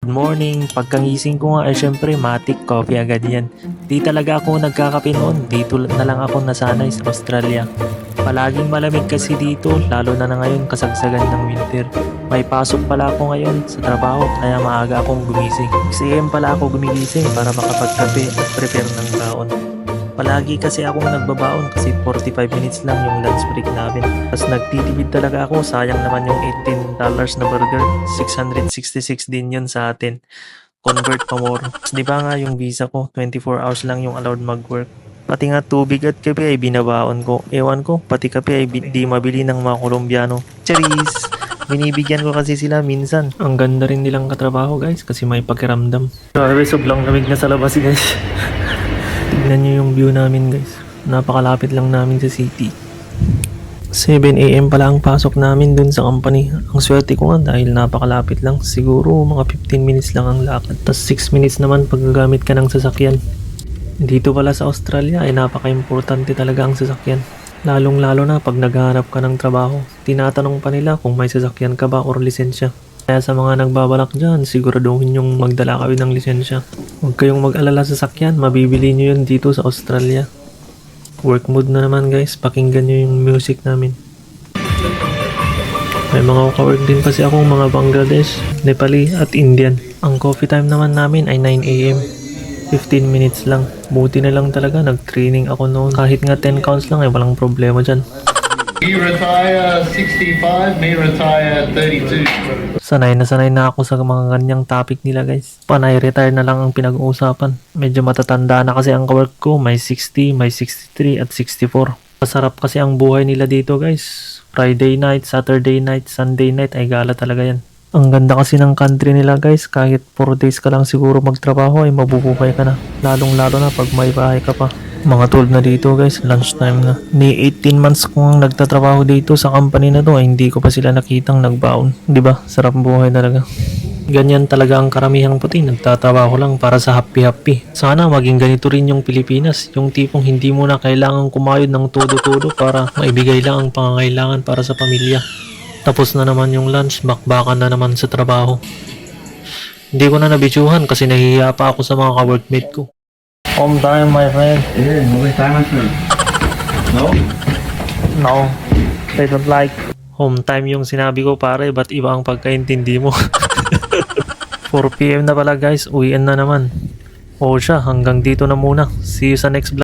Good morning. Pagkangising ko nga ay syempre matik coffee agad yan. Di talaga ako nagkakape noon. Dito na lang ako nasanay sa Australia. Palaging malamig kasi dito, lalo na ngayon kasagsagan ng winter. May pasok pala ako ngayon sa trabaho kaya maaga akong gumising. 6 AM pala ako gumigising para makapagkape at prepare ng baon. Palagi kasi akong nagbabaon kasi 45 minutes lang yung lunch break namin. Tapos nagtitipid talaga ako, sayang naman yung $18 na burger. 666 din yun sa atin. Convert pa more. Di ba nga yung visa ko, 24 hours lang yung allowed mag-work. Pati nga tubig at kape ay binabaon ko. Ewan ko, pati kape ay di mabili ng mga Kolombiano. Charis! Binibigyan ko kasi sila minsan. Ang ganda rin nilang katrabaho guys kasi may pakiramdam. Grabe, sobrang lamig na sa labas guys. Tignan nyo yung view namin guys. Napakalapit lang namin sa city. 7 AM pala ang pasok namin dun sa company. Ang swerte ko nga dahil napakalapit lang. Siguro mga 15 minutes lang ang lakad. Tapos 6 minutes naman pag gagamit ka ng sasakyan. Dito pala sa Australia ay napaka-importante talaga ang sasakyan. Lalong lalo na pag naghahanap ka ng trabaho. Tinatanong pa nila kung may sasakyan ka ba or lisensya. Kaya sa mga nagbabalak dyan, siguraduhin yung magdala kayo ng lisensya. Huwag kayong mag-alala sa sasakyan, mabibili nyo yun dito sa Australia. Work mode na naman guys, pakinggan nyo yung music namin. May mga ka-work din kasi akong mga Bangladesh, Nepali at Indian. Ang coffee time naman namin ay 9 AM. 15 minutes lang. Buti na lang talaga, nag-training ako noon. Kahit nga 10 counts lang ay walang problema dyan. You retire 65, me retire 32. Sanay na ako sa mga ganyang topic nila guys. Panay retire na lang ang pinag-uusapan. Medyo matatanda na kasi ang kawork ko. May 60, may 63 at 64. Masarap kasi ang buhay nila dito guys. Friday night, Saturday night, Sunday night ay gala talaga yan. Ang ganda kasi ng country nila guys. Kahit 4 days ka lang siguro magtrabaho ay mabubuhay ka na. Lalong lalo na pag may bahay ka pa. Mga tulad na dito guys, lunchtime na. Ni 18 months kong nagtatrabaho dito sa company na to ay hindi ko pa sila nakitang nagbaon. Diba? Sarap buhay talaga. Ganyan talaga ang karamihang puti. Nagtatrabaho lang para sa happy-happy. Sana maging ganito rin yung Pilipinas. Yung tipong hindi mo na kailangang kumayod ng todo-todo para maibigay lang ang pangangailangan para sa pamilya. Tapos na naman yung lunch, bakbakan na naman sa trabaho. Hindi ko na nabityuhan kasi nahihiya pa ako sa mga ka-workmate ko. Home time, my friend. Yeah, movie time, my friend. No? No, I don't like. Home time yung sinabi ko pare, ba't iba ang pagkaintindi mo? 4 PM na pala guys, uwian na naman. O siya, hanggang dito na muna. See you sa next vlog.